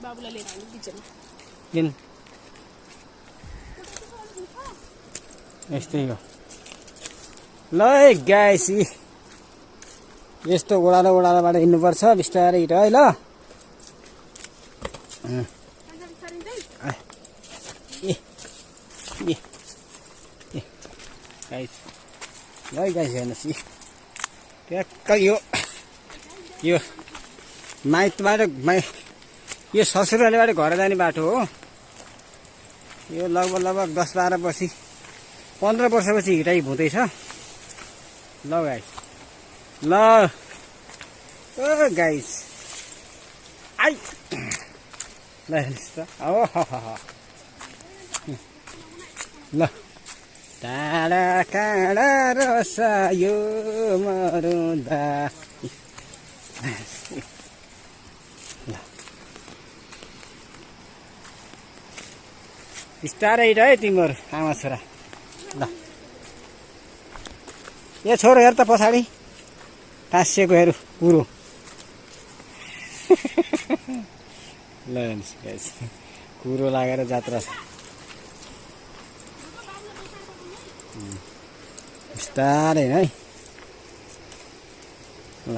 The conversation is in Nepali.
बाबुलाई लिएर आउनु किचनमा किन यस्तै हो ल गाइस यस्तो ओडालोबाट हिँड्नुपर्छ बिस्तारै हिँड है ल गाइस ल गाइस हेर्नुहोस् ट्याक्क यो माइतबाट यो ससुरालीबाट घर जाने बाटो हो यो लगभग 10-12 वर्ष 15 वर्षपछि हिँडाइ हुँदैछ ल गाइस ल ओ गाइस आई ल हेर्नुहोस् त ल टाढा काँडा रसायो मरुँदा बिस्तारै हिँड है तिमीहरू आमा छोरा ल ए छोरो हेर त पछाडि टाँसिएको हेर कुरो ल हेर्नुहोस् कुरो लागेर जात्रा छ बिस्तारै है ल